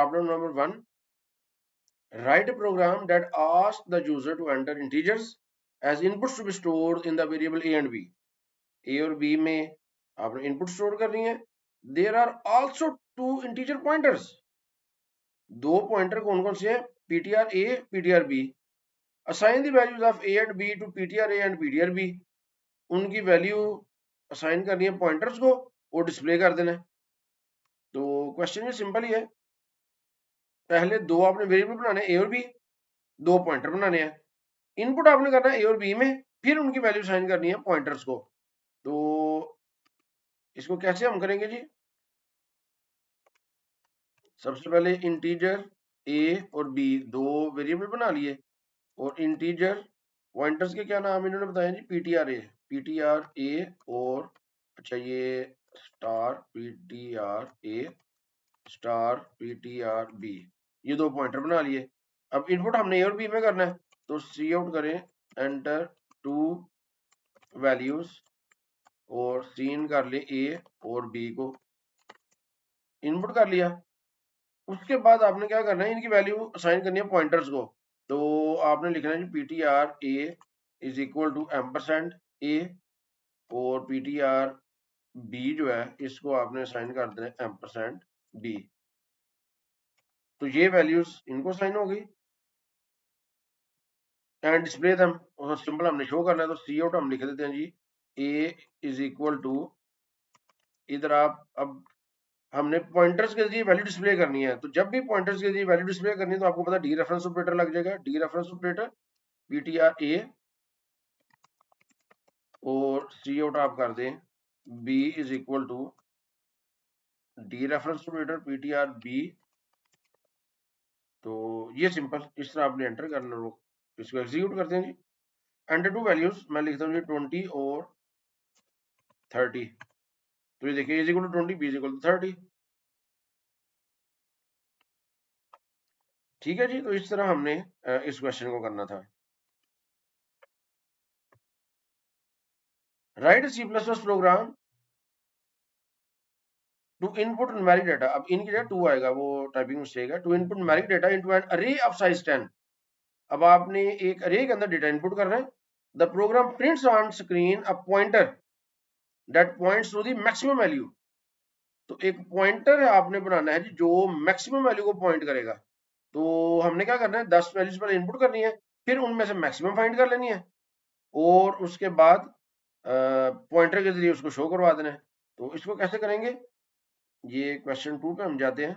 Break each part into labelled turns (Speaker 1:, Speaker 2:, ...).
Speaker 1: Problem number 1, write a program that asks the user to enter integers as inputs to be stored in the variable a and b. a और b में आपने input store करनी है. There are also two integer pointers. दो pointer कौन कौन से हैं? ptr a, ptr b. Assign the values of a and b to ptr a and ptr b. उनकी वैल्यू असाइन करनी है पॉइंटर्स को और डिस्प्ले कर देना है. तो क्वेश्चन भी सिंपल ही है. पहले दो आपने वेरिएबल बनाने हैं a और b, दो पॉइंटर बनाने हैं. इनपुट आपने करना है a और b में, फिर उनकी वैल्यू असाइन करनी है पॉइंटर्स को. तो इसको कैसे हम करेंगे जी? सबसे पहले इंटीजर a और b दो वेरिएबल बना लिए और इंटीजर पॉइंटर्स के क्या नाम इन्होंने बताया जी? ptr a और अच्छा ये star ptr a star ptr b, ये दो पॉइंटर बना लिए. अब इनपुट हमने a और b में करना है तो सी आउट करें एंटर टू वैल्यूज और सीन कर ले a और b को. इनपुट कर लिया. उसके बाद आपने क्या करना है? इनकी वैल्यू असाइन करनी है पॉइंटर्स को. तो आपने लिखना है ptr a is equal to ampersand a और ptr b जो है इसको आपने असाइन कर देना है एम्परसेंड b. तो ये वैल्यूज इनको असाइन हो गई एंड डिस्प्ले दम. और सिंपल हमने शो करना है तो सी आउट हम लिख देते हैं जी a इज इक्वल टू, इधर आप अब हमने पॉइंटर्स के जरिए वैल्यू डिस्प्ले करनी है. तो जब भी पॉइंटर्स के जरिए वैल्यू डिस्प्ले करनी है तो आपको पता डी रेफरेंस ऑपरेटर लग जाएगा. Dereference operator ptr a और सी आउट आप कर दें b is equal to dereference operator ptr b. तो ये सिंपल इस तरह आपने एंटर करना. लो इसको एग्जीक्यूट करते हैं जी. एंटर टू वैल्यूज मैं लिखता हूँ जी 20 और 30. तो ये देखिए is equal to 20, b is equal to 30. ठीक है जी. तो इस तरह हमने इस क्वेश्चन को करना था. Write C plus plus program to input numeric data. अब इनकी जगह 2 आएगा, वो टाइपिंग मिस्टेक है. To input numeric data into an array of size 10. अब आपने एक अरे के अंदर डेटा इनपुट करना है. The program prints on screen a pointer that points to the maximum value. तो एक पॉइंटर है आपने बनाना है जी जो मैक्सिमम वैल्यू को पॉइंट करेगा. तो हमने क्या करना है? 10 वैल्यूज पर इनपुट करनी है, फिर उनमें से मैक्सिमम फाइंड कर लेनी है और उसके बाद पॉइंटर के जरिए उसको शो करवा देना है. तो इसको कैसे करेंगे? ये क्वेश्चन 2 पे हम जाते हैं.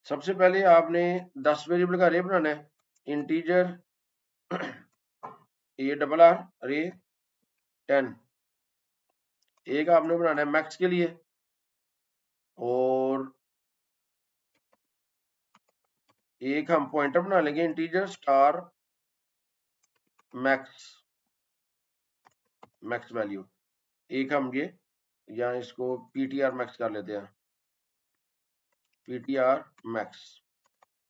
Speaker 1: सबसे पहले आपने 10 वेरिएबल का अरे बनाना है. इंटीजर ए डबल आर अरे 10. एक आपने बनाना है मैक्स के लिए और एक हम पॉइंटर बना लेंगे integer star max max value. एक हम ये या इसको ptr मैक्स कर लेते हैं, ptr मैक्स.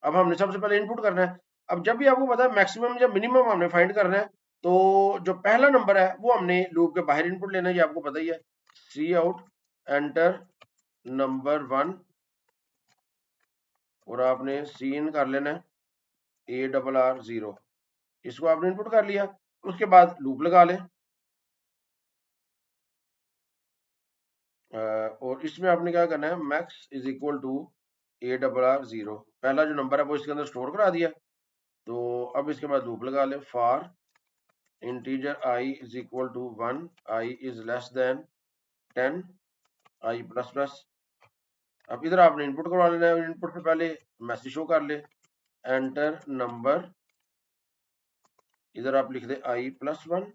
Speaker 1: अब हमने सबसे पहले इनपुट करना है. अब जब भी आपको पता है मैक्सिमम या मिनिमम हमने फाइंड करना है तो जो पहला नंबर है वो हमने लूप के बाहर इनपुट लेना है, ये आपको पता ही है. सी आउट एंटर नंबर 1 और आपने सी इन कर लेना है ए डबल आर 0. इसको आपने इनपुट कर लिया. उसके बाद लूप लगा लें और इसमें आपने क्या करना है? Max is equal to a double R 0. पहला जो नंबर है वो इसके अंदर स्टोर करा दिया. तो अब इसके बाद लूप लगा लें for integer i is equal to 1, i is less than 10, i plus plus. अब इधर आपने इनपुट करवा लेना है. इनपुट से पहले मैसेज शो कर ले एंटर नंबर, इधर आप लिख दे i प्लस 1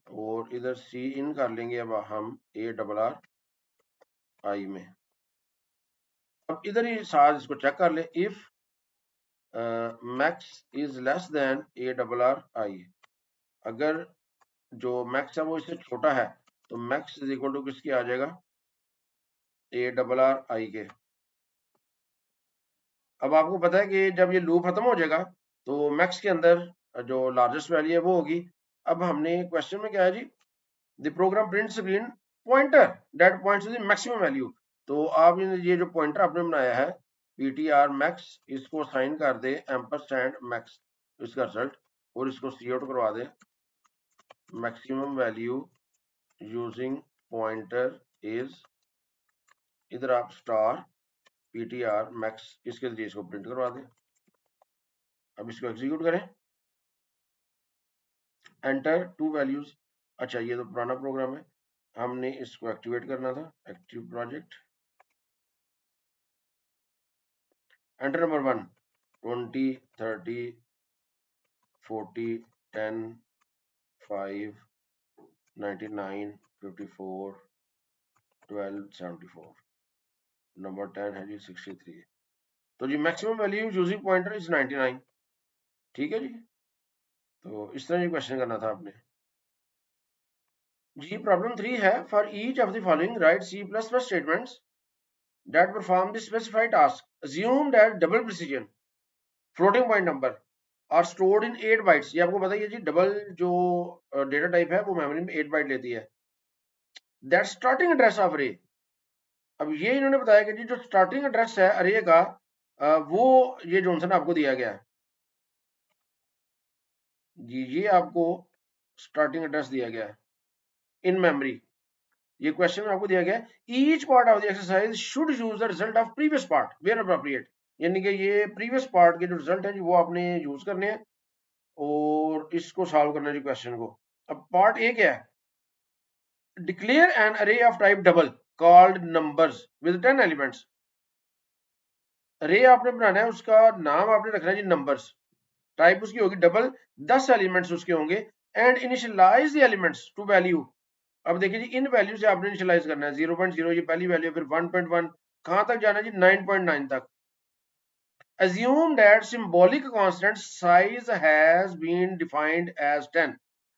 Speaker 1: और इधर सी इन कर लेंगे अब हम ए डबल आर आई में. अब इधर ही साथ इसको चेक कर ले if max is less then A double are आई. अगर जो मैक्स है वो इससे छोटा है तो मैक्स इज इक्वल टू किसकी आ जाएगा? ए डबल आर आई के. अब आपको पता है कि जब ये लूप खत्म हो जाएगा तो मैक्स के अंदर जो लार्जेस्ट वैल्यू है वो होगी. अब हमने क्वेश्चन में क्या है जी? The program print screen pointer that points to the maximum value. तो आप ये जो पॉइंटर आपने बनाया है ptr max, इसको साइन कर दे एम्परसैंड मैक्स इसका रिजल्ट, और इसको सी आउट करवा दे maximum value using pointer is, इधर आप स्टार ptr max इसके जरिए इसको प्रिंट करवा दें। अब इसको एग्जीक्यूट करें, एंटर टू वैल्यूज। अच्छा ये तो पुराना प्रोग्राम है, हमने इसको एक्टिवेट करना था, active project, enter number 1 20 30 40 10 5 99 54 12 74, number 10 है जी 63। तो जी maximum value using pointer is 99। ठीक है जी, तो इस तरह ये क्वेश्चन करना था आपने जी। प्रॉब्लम 3 है, for each of the following write C plus plus statements that perform the specified task. Assume that double precision floating point number are stored in 8 bytes। ये आपको बताइए जी, डबल जो डेटा टाइप है वो मेमोरी में 8 bite लेती है। That starting address of array, अब ये इन्होंने बताया कि जी जो स्टार्टिंग एड्रेस है अरे का वो ये जॉनसन आपको दिया गया है जी, ये आपको स्टार्टिंग एड्रेस दिया गया है इन मेमोरी। ये क्वेश्चन में आपको दिया गया है each part of the exercise should use the result of previous part where appropriate, यानी कि ये प्रीवियस पार्ट के जो रिजल्ट है जी वो आपने यूज करने हैं और इसको सॉल्व करना है जी क्वेश्चन को। अब पार्ट ए क्या है, declare N array of type double called numbers with 10 elements. अरे आपने बनाना है, उसका नाम आपने रखना है जी नंबर्स, टाइप उसकी होगी डबल, 10 एलिमेंट्स उसके होंगे, and initialize the elements to value. अब देखिए जी इन वैल्यू से आपने इनिशियलाइज करना है 0.0 ये पहली वैल्यू, फिर 1.1 कहां तक जाना है जी 9.9 तक। assume that symbolic constant size has been defined as 10।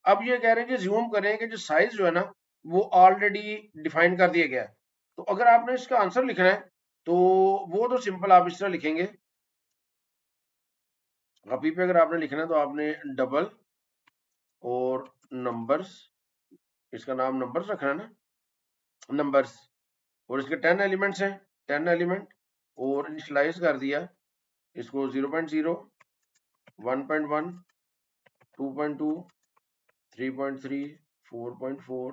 Speaker 1: अब ये कह रहे हैं कि assume करें कि जो साइज जो है ना वो ऑलरेडी डिफाइन कर दिया गया है। तो अगर आपने इसका आंसर लिखना है तो वो तो सिंपल आप इस तरह लिखेंगे, कॉपी पे अगर आपने लिखना है तो आपने डबल और नंबर्स, इसका नाम नंबर्स रखना है ना, नंबर्स, और इसके 10 एलिमेंट्स हैं, 10 एलिमेंट, और इनिशियलाइज कर दिया इसको 0.0 1.1 2.2 3.3 4.4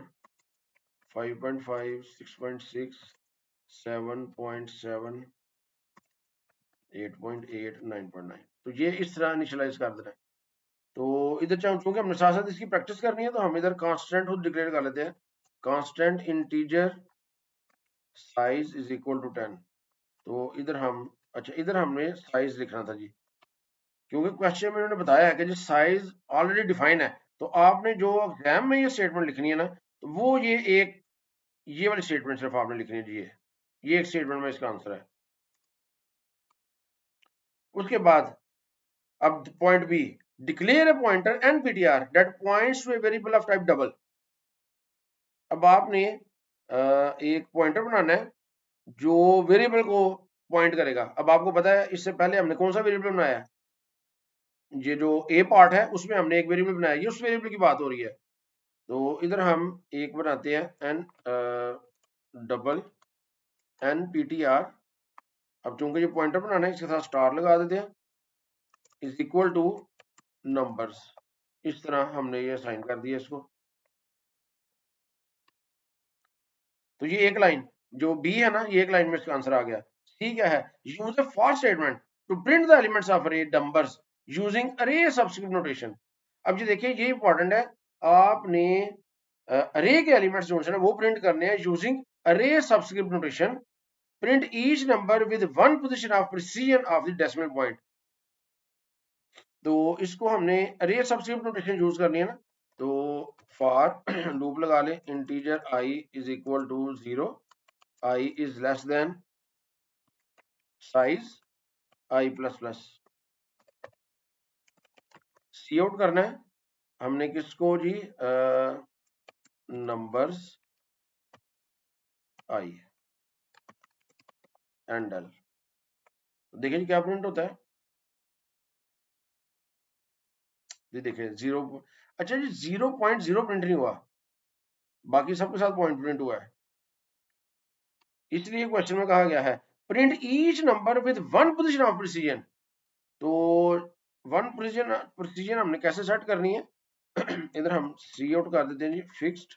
Speaker 1: 5.5 6.6 7.7 8.8 9.9। तो ये इस तरह इनिशियलाइज कर देना है। तो इधर चूंकि हमने साथ साथ इसकी प्रैक्टिस करनी है तो हम इधर कांस्टेंट खुद डिक्लेयर कर लेते हैं, constant integer size is equal to 10। तो इधर हम, अच्छा इधर हमने साइज लिखना था जी, क्योंकि क्वेश्चन में उन्होंने बताया है कि जो साइज ऑलरेडी डिफाइन है, तो आपने जो एग्जाम में ये स्टेटमेंट लिखनी है ना, तो वो ये वाली स्टेटमेंट सिर्फ आपने लिखनी है जी, ये एक स्टेटमेंट में इसका आंसर है। उसके बाद अब point B, declare a pointer and PTR that points to a variable of type double. अब आपने एक पॉइंटर बनाना है जो वेरिएबल को पॉइंट करेगा। अब आपको पता है इससे पहले हमने कौन सा वेरिएबल बनाया है, ये जो ए पार्ट है उसमें हमने एक वेरिएबल बनाया, ये उस वेरिएबल की बात हो रही है। तो इधर हम एक बनाते हैं एन डबल एन पीटीआर। अब चूंकि ये पॉइंटर बनाना है इसके साथ स्टार लगा देते हैं, इज इक्वल टू नंबर्स। इस तरह हमने ये असाइन कर दिया इसको। तो ये एक लाइन जो बी है ना, ये एक लाइन में इसका आंसर आ गया। सी क्या है, use a for statement to print the elements of array numbers using array subscript notation. अब ये देखिए ये इंपॉर्टेंट है, आपने अरे के एलिमेंट्स जो है ना वो प्रिंट करने हैं using array subscript notation, print each number with one position of precision of the decimal point. तो इसको हमने अरे सबस्क्रिप्ट नोटेशन यूज करनी है ना, तो फॉर लूप लगा ले integer i is equal to 0, i is less than size i plus plus. C out करना है हमने किसको जी, नंबर्स आई एंड एल। देखिए जी क्या प्रिंट होता है, ये देखिए 0। अच्छा जी 0.0 प्रिंट नहीं हुआ, बाकी सबके साथ पॉइंट प्रिंट हुआ है। इसलिए क्वेश्चन में कहा गया है print each number with one position of precision. तो वन प्रिसीजन हमने कैसे सेट करनी है? इधर हम सी आउट कर देते हैं जी फिक्स्ड,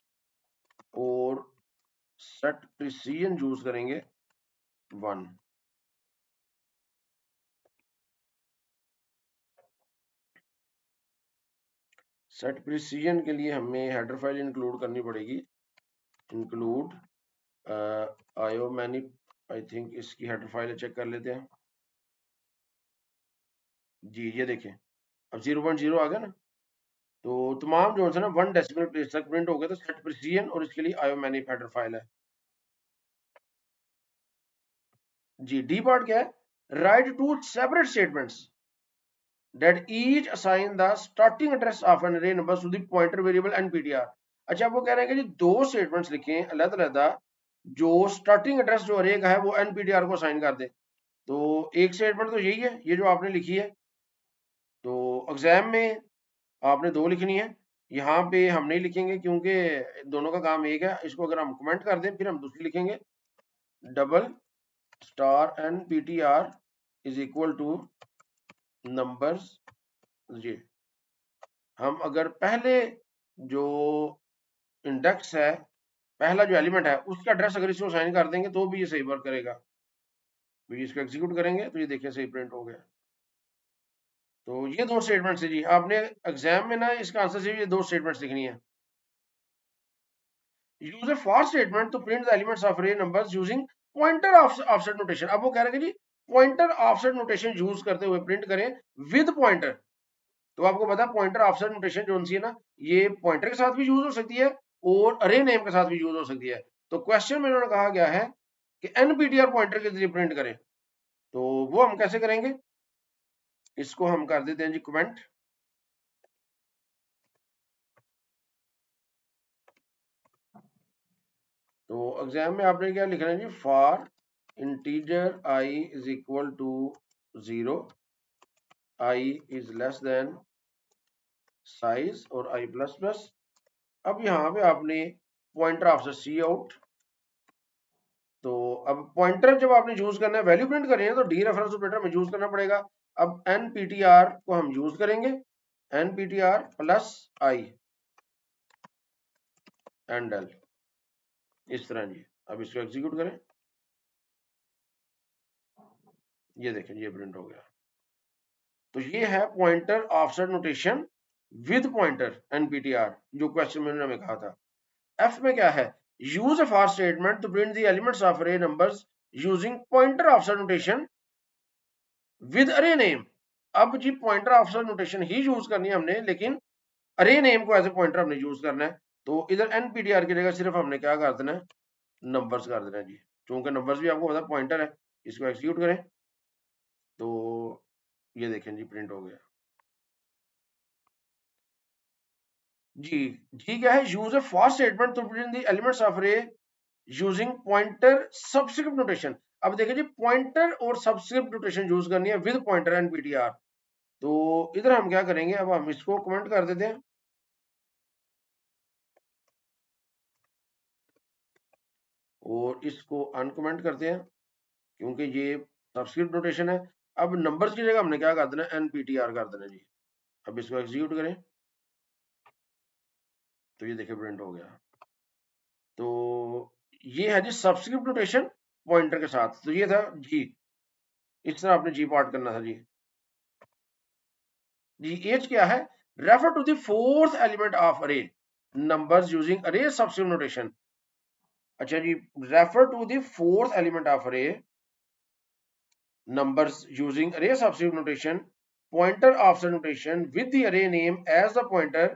Speaker 1: और सेट प्रिसीजन यूज करेंगे 1। सेट प्रिसीजन के लिए हमें हेडर फाइल इंक्लूड करनी पड़ेगी, इंक्लूड आयो मैनी, आई थिंक इसकी हेडर फाइल चेक कर लेते हैं जी। ये देखें अब 0.0 आ गया ना, तो तमाम जो है ना 1 डेसिमल प्लेस तक प्रिंट हो गए। तो सेट प्रिसीजन और इसके लिए आयो मैनी हेडर फाइल है जी। डी पार्ट क्या है? Write two separate statements that each assign the starting address of an array number to the pointer variable nptr। अच्छा वो कह रहे हैं कि जी दो स्टेटमेंट्स लिखें अलग-अलग, जो स्टार्टिंग एड्रेस जो अरे का है वो nptr को असाइन कर दे। तो एक स्टेटमेंट तो यही है, ये जो आपने लिखी है। तो एग्जाम में आपने दो लिखनी है, यहाँ पे हम नहीं लिखेंगे क्योंकि दोनों का काम एक है। इसको अगर हम कमेंट कर दें फिर हम दूसरी लिखेंगे, double star nptr is equal to numbers. जी हम अगर पहले जो इंडेक्स है, पहला जो एलिमेंट है उसका एड्रेस अगर इसको साइन कर देंगे तो भी ये सही वर्क करेगा। तो इसको एग्जीक्यूट करेंगे तो ये देखिए सही प्रिंट हो गया। तो ये दो स्टेटमेंट्स है जी, आपने एग्जाम में ना इसका आंसर से ये दो स्टेटमेंट्स लिखनी है। Use a for statement to print the elements of array numbers using pointer offset notation. अब वो कह रहे हैं कि जी पॉइंटर ऑफसेट नोटेशन यूज करते हुए प्रिंट करें विद पॉइंटर। तो आपको पता है पॉइंटर ऑफसेट नोटेशन जो सी है ना, ये पॉइंटर के साथ भी यूज हो सकती है और अरे नेम के साथ भी यूज हो सकती है। तो क्वेश्चन में इन्होंने कहा गया है कि nptr पॉइंटर के जरिए प्रिंट करें। तो वो हम कैसे करेंगे? इसको हम कर देते हैं जी कमेंट। तो एग्जाम में आपने क्या लिखना है जी? For integer i is equal to 0, i is less than size और i प्लस प्लस। अब यहाँ पे आपने पॉइंटर ऑफसेट सी आउट। तो अब पॉइंटर जब आपने यूज करना है, वैल्यू प्रिंट करनी है, तो डी रेफरेंस ऑपरेटर में यूज करना पड़ेगा। अब nptr को हम यूज करेंगे, nptr plus i and l, इस तरह जी। अब इसको एग्जीक्यूट करें, ये देखें ये प्रिंट हो गया। तो ये है pointer offset notation with pointer nptr, जो क्वेश्चन में हमें कहा था। एफ में क्या है? Use a for statement to print the elements of array numbers using pointer offset notation with array name. अब जी पॉइंटर ऑफसेट नोटेशन ही यूज करनी है हमने, लेकिन अरे नेम को एज ए पॉइंटर हमने यूज करना है। तो इधर nptr की जगह सिर्फ हमने क्या कर देना है? नंबर्स कर देना है जी। क्योंकि नंबर्स भी आपको पता पॉइंटर है। इसको एक्सिक्यूट करें तो ये देखें जी प्रिंट हो गया जी। जी क्या है? Use a for statement to print the elements of array using pointer subscript notation. अब देखिए जी पॉइंटर और सबस्क्रिप्ट नोटेशन यूज करनी है विद पॉइंटर nptr। तो इधर हम क्या करेंगे? अब हम इसको कमेंट कर देते हैं और इसको अनकमेंट करते हैं क्योंकि ये सबस्क्रिप्ट नोटेशन है। अब नंबर्स की जगह हमने क्या कर देना? nptr कर देना जी। अब इसको एग्जीक्यूट करें तो ये देखिए प्रिंट हो गया। तो ये है जी सबस्क्रिप्ट नोटेशन पॉइंटर के साथ। तो ये था जी, इस तरह आपने जी पार्ट करना था जी। जी एज क्या है? Refer to the fourth element of array numbers using array subscript notation. अच्छा जी, refer to the fourth element of array numbers using array subscript notation, pointer offset notation with the array name as the pointer,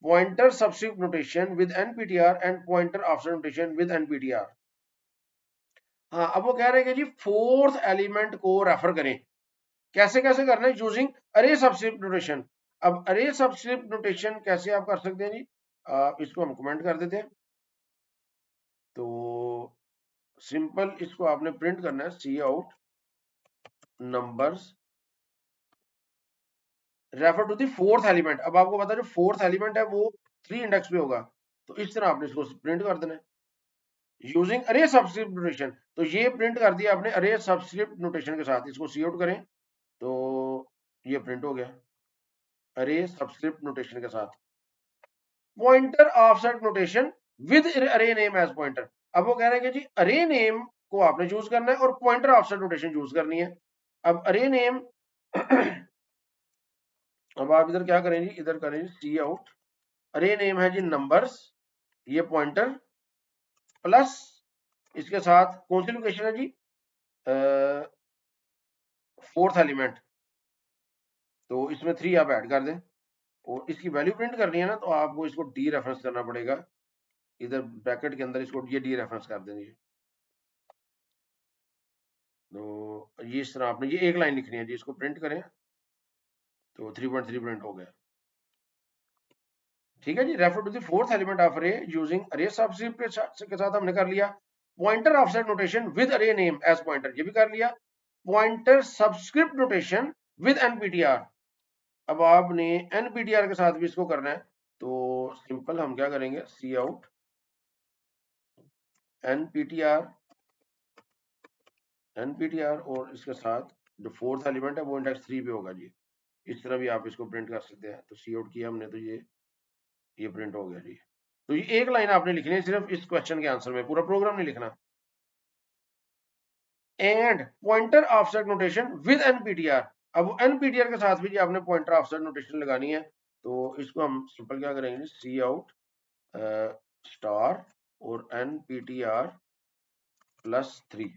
Speaker 1: pointer subscript notation with nptr and pointer offset notation with nptr। हाँ अब वो कह रहे हैं कि जी fourth element को refer करें। कैसे कैसे करना है? Using array subscript notation. अब अरे सबस्क्रिप्ट नोटेशन कैसे आप कर सकते हैं जी? इसको हम कमेंट कर देते हैं। तो सिंपल इसको आपने प्रिंट करना है C out numbers refer to the fourth element. अब आपको पता है जो फोर्थ एलिमेंट है वो 3 इंडेक्स पे होगा। तो इस तरह आपने इसको प्रिंट कर देना है। यूजिंग अरे सबस्क्रिप्ट नोटेशन, तो ये प्रिंट कर दिया आपने अरे सबस्क्रिप्ट नोटेशन के साथ। इसको सी आउट करें तो ये प्रिंट हो गया अरे सबस्क्रिप्ट नोटेशन के साथ। Pointer offset notation with array name as pointer. अब वो कह रहे हैं कि जी अरे नेम को आपने चूज करना है और पॉइंटर ऑफसेट नोटेशन चूज करनी है। अब अरे नेम अब आप इधर क्या करें जी, इधर करें सी आउट अरे नेम है जी नंबर्स, ये पॉइंटर प्लस इसके साथ कौन सी लोकेशन है जी, फोर्थ एलिमेंट, तो इसमें 3 आप ऐड कर दें और इसकी वैल्यू प्रिंट करनी है ना, तो आपको इसको डी रेफरेंस करना पड़ेगा, इधर ब्रैकेट के अंदर इसको ये डी रेफरेंस कर देंगे। तो ये इस तरह आपने ये एक लाइन लिखनी है जी, इसको प्रिंट करें तो 3.3 प्रिंट हो गया। ठीक है जी, refer to the fourth element of array using array subscript के साथ हमने कर लिया। Pointer offset notation with array name as pointer, ये भी कर लिया। Pointer subscript notation with NPTR, अब आपने एनपीटीआर के साथ भी इसको करना है, तो सिंपल हम क्या करेंगे सी आउट एनपीटीआर और इसके साथ जो फोर्थ एलिमेंट है वो इंडेक्स 3 पे होगा जी। इस तरह भी आप इसको प्रिंट कर सकते हैं। तो सी आउट किया हमने तो ये प्रिंट हो गया जी। तो ये एक लाइन आपने लिखनी है सिर्फ इस क्वेश्चन के आंसर में, पूरा प्रोग्राम नहीं लिखना। And pointer offset notation with NPTR, अब एनपीटीआर के साथ भी जी आपने पॉइंटर ऑफसेट नोटेशन लगानी है। तो इसको हम सिंपल क्या करेंगे सी आउट स्टार और एनपीटीआर +3,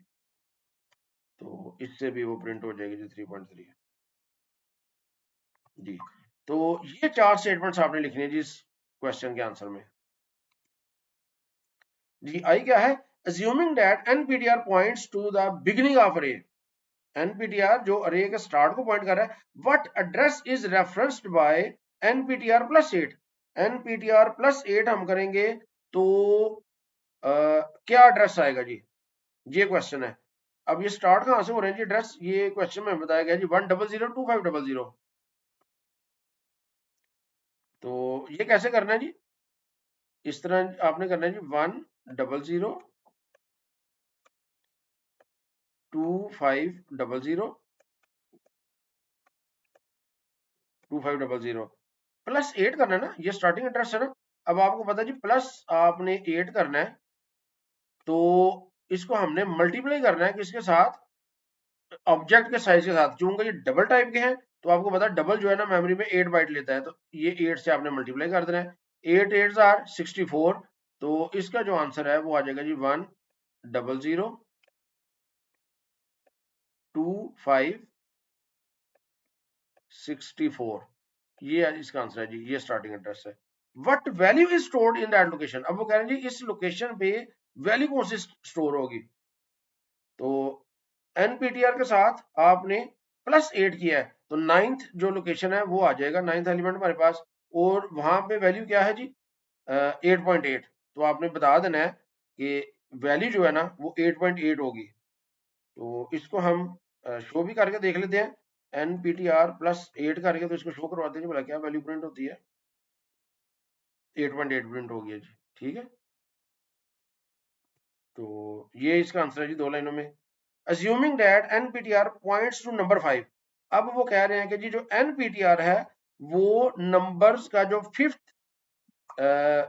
Speaker 1: तो इससे भी वो प्रिंट हो जाएगी जी 3.3 जी। तो ये 4 स्टेटमेंट्स आपने लिखने हैं जी इस क्वेश्चन के आंसर में। जी आई क्या है, assuming that nptr points to the beginning of array, nptr जो array के स्टार्ट को पॉइंट कर रहा है, what address is referenced by nptr+8, nptr+8 हम करेंगे तो क्या एड्रेस आएगा जी, ये क्वेश्चन है। अब ये स्टार्ट कहां से हो रहे हैं जी एड्रेस, ये क्वेश्चन में बताया गया जी 1002500, तो ये कैसे करना है जी, इस तरह आपने करना है जी 1002500 2500 +8 करना है ना, ये स्टार्टिंग एड्रेस है ना। अब आपको पता है जी प्लस आपने 8 करना है, तो इसको हमने मल्टीप्लाई करना है किसके साथ, ऑब्जेक्ट के साइज के साथ। चूंकि ये डबल टाइप के हैं तो आपको पता है डबल जो है ना मेमोरी में 8 बाइट लेता है, तो ये 8 से आपने मल्टीप्लाई कर देना है। 8 8 आर 64, तो इसका जो आंसर है वो आ जाएगा जी 1002564, ये इसका आंसर है जी, ये स्टार्टिंग एड्रेस है। What value is stored in that location, अब वो कह रहे हैं जी इस लोकेशन पे वैल्यू कौन सी स्टोर होगी, तो एनपीटीआर के साथ आपने +8 किया है, तो 9th जो लोकेशन है वो आ जाएगा, 9th एलिमेंट हमारे पास, और वहां पे वैल्यू क्या है जी 8.8, तो आपने बता देना है कि वैल्यू जो है ना वो 8.8 होगी। तो इसको हम शो भी करके देख लेते हैं, nptr+8 करके, तो इसको शो करवाते हैं भला क्या वैल्यू प्रिंट होती है, 8.8 प्रिंट हो गया जी। ठीक है, तो ये इसका आंसर है जी 2 लाइनों में। assuming that nptr points to number 5, अब वो कह रहे हैं कि जी जो nptr है वो नंबर्स का जो 5th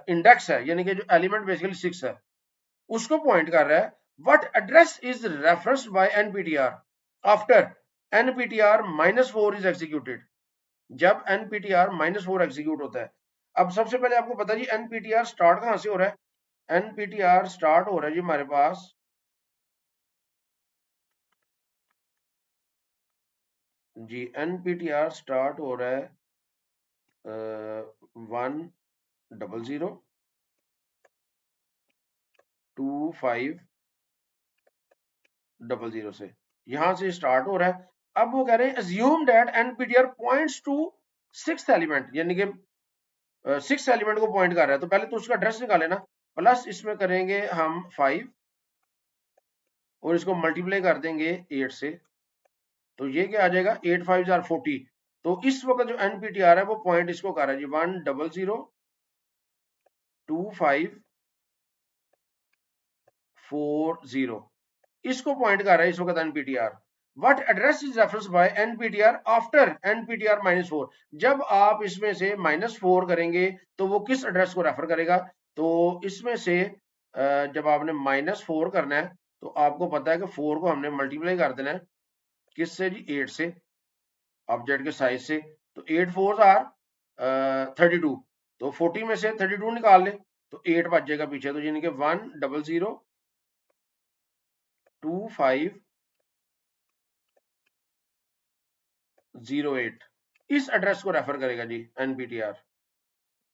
Speaker 1: इंडेक्स है, यानी कि जो एलिमेंट बेसिकली 6 है उसको पॉइंट कर रहा है। What address is referenced by nptr after nptr-4 is executed, जब nptr-4 एग्जीक्यूट होता है। अब सबसे पहले आपको पता है जी nptr स्टार्ट कहां से हो रहा है, nptr स्टार्ट हो रहा है जी हमारे पास, जी nptr स्टार्ट हो रहा है 1002500 से, यहां से स्टार्ट हो रहा है। अब वो कह रहे हैं assume that nptr points to 6th element, यानी कि 6th एलिमेंट को पॉइंट कर रहा है, तो पहले तो उसका एड्रेस निकाले ना, प्लस इसमें करेंगे हम 5 और इसको मल्टीप्लाई कर देंगे 8 से, तो ये क्या आ जाएगा 8 5 आर 40। तो इस वक्त जो nptr है वो पॉइंट इसको कर रहा है जी 1002500 40 इसको पॉइंट कर रहा है इस वक्त NPTR. What address is reference by NPTR after NPTR -4। जब आप इसमें से -4 करेंगे तो वो किस एड्रेस को रेफर करेगा? तो इसमें से जब आपने -4 करना है तो आपको पता है कि 4 को हमने मल्टीप्लाई कर देना है किससे जी? 8 से, ऑब्जेक्ट के साइज से। तो 8 4 आर 32, तो 40 में से 32 निकाल ले तो 8 बच जाएगा पीछे, तो यानी कि 1002508 इस एड्रेस को रेफर करेगा जी एनपीटीआर,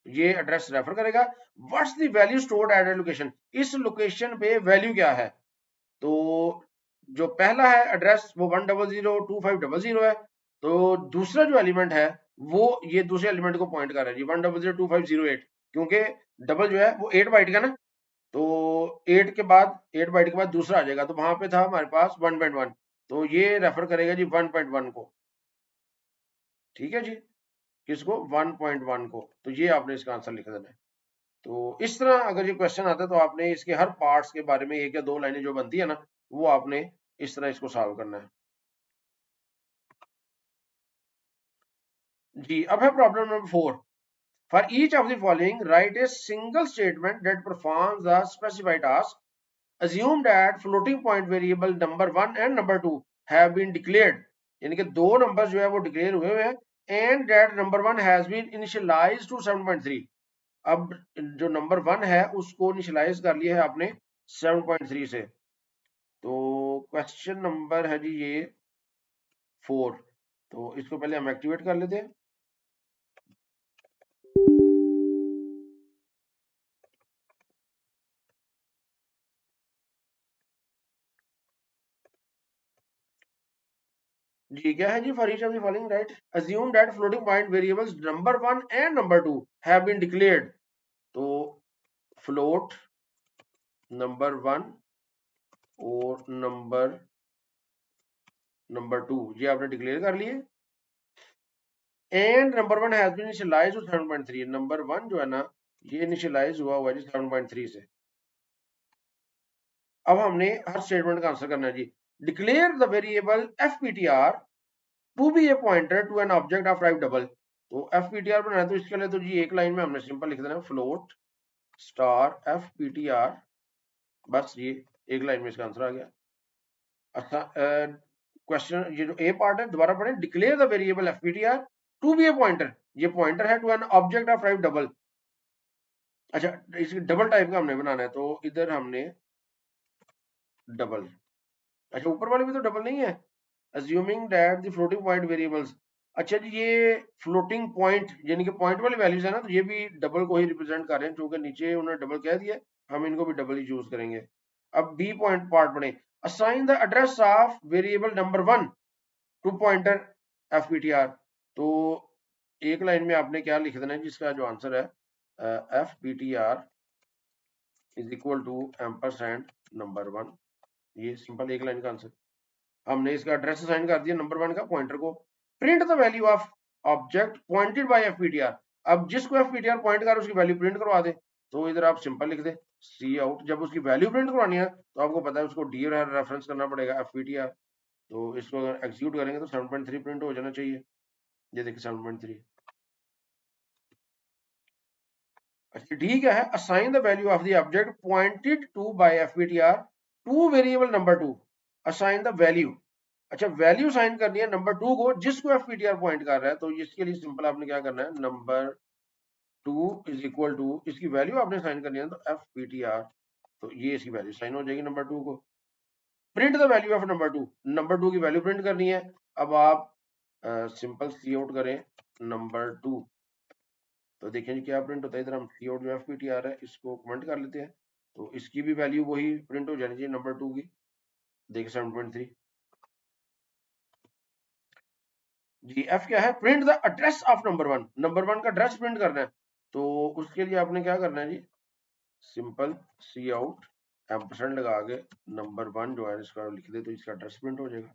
Speaker 1: ये एड्रेस रेफर करेगा। What's the value stored at A location, इस लोकेशन पे वैल्यू क्या है? तो जो पहला है एड्रेस वो 1002500 है, तो दूसरा जो एलिमेंट है वो ये दूसरे एलिमेंट को पॉइंट कर रहा है जी 1002508, क्योंकि डबल जो है वो 8 बाइट का ना, तो 8 बाइट के बाद दूसरा आ जाएगा, तो वहां पे था हमारे पास 1.1, तो ये रेफर करेगा जी 1.1 को। ठीक है जी, किसको? 1.1 को। तो ये आपने इसका आंसर लिख देना है। तो इस तरह अगर ये क्वेश्चन आता है तो आपने इसके हर पार्ट्स के बारे में एक या दो लाइनें जो बनती है ना, वो आपने इस तरह इसको सॉल्व करना है जी। अब है problem number 4। For each of the following right a single statement that performs the specified task. Assume that floating point variable number 1 and number 2 have been declared, यानी कि दो नंबर जो है वो डिक्लेयर हुए हुए हैं, and that number 1 has been initialized to 7.3। अब जो नंबर 1 है उसको इनिशियलाइज कर लिया है आपने 7.3 से। तो क्वेश्चन नंबर है जी ये 4, तो इसको पहले हम एक्टिवेट कर लेते हैं। जी क्या है जी? For each of the following write assume that floating point variables number 1 and number 2 have been declared. तो फ्लोट नंबर 1 और नंबर 2 ये आपने डिक्लेयर कर लिए, and number 1 has been initialized to 7.3। Number 1 जो है ना ये इनिशियलाइज हुआ हुआ है जी 7.3 से। अब हमने हर स्टेटमेंट का आंसर करना है जी। Declare the variable fptr to be a pointer to an object of type double. तो fptr बनाना है तो इसके लिए तो जी एक लाइन में हमने सिंपल लिख देना फ्लोट स्टार fptr, बस ये एक लाइन में इसका आंसर आ गया। अच्छा क्वेश्चन ये जो ए पार्ट है दोबारा पढ़ें। Declare the variable fptr to be a pointer, ये पॉइंटर है to an object of type double. अच्छा इसकी डबल टाइप का हमने बनाना है, तो इधर हमने डबल, अच्छा ऊपर वाले भी तो डबल नहीं है। Assuming that the floating point variables, अच्छा जी ये फ्लोटिंग पॉइंट यानी कि पॉइंट वाली वैल्यूज है ना, तो ये भी डबल को ही रिप्रेजेंट कर रहे हैं, क्योंकि नीचे उन्होंने डबल कह दिया, हम इनको भी डबल ही यूज करेंगे। अब बी पॉइंट पार्ट बने। Assign the address of variable number 1 to pointer fptr। तो एक लाइन में आपने क्या लिख देना है जिसका जो आंसर है fptr is equal to ampersand number 1, ये सिंपल एक लाइन का आंसर। हमने इसका एड्रेस असाइन कर दिया नंबर 1 का पॉइंटर को। Print the value of object pointed bye fptr। अब जिसको fptr पॉइंट कर उसकी वैल्यू प्रिंट करवा दे, तो इधर आप सिंपल लिख दे सी आउट। जब उसकी वैल्यू प्रिंट करवानी है तो आपको पता है उसको डी रेफरेंस करना पड़ेगा fptr। तो इसको अगर एग्जीक्यूट करेंगे तो 7.3 प्रिंट हो जाना चाहिए। ये देखिए 7.3। अच्छा डी क्या है? Assign the value of the object pointed to by fptr to variable number 2। Assign the value, अच्छा वैल्यू साइन करनी है नंबर 2 को जिसको fptr पॉइंट कर रहा है, तो इसके लिए सिंपल आपने क्या करना है नंबर 2 इज इक्वल टू इसकी वैल्यू आपने साइन करनी है तो fptr, तो ये इसकी वैल्यू साइन हो जाएगी नंबर 2 को। Print the value of number 2, number 2 की वैल्यू प्रिंट करनी है। अब आप सिंपल सी आउट करें नंबर 2, तो देखें क्या प्रिंट होता है। इधर हम सी आउट जो fptr है इसको कमेंट कर लेते हैं, तो इसकी भी वैल्यू वही प्रिंट हो जानी चाहिए नंबर 2 की। देखिए 7.3 जी। एफ क्या है? Print the address of number 1, number 1 का एड्रेस प्रिंट करना है, तो उसके लिए आपने क्या करना है जी सिंपल सी आउट एम्परसेंड लगा के नंबर 1 जो है इसका लिख दे, तो इसका एड्रेस प्रिंट हो जाएगा।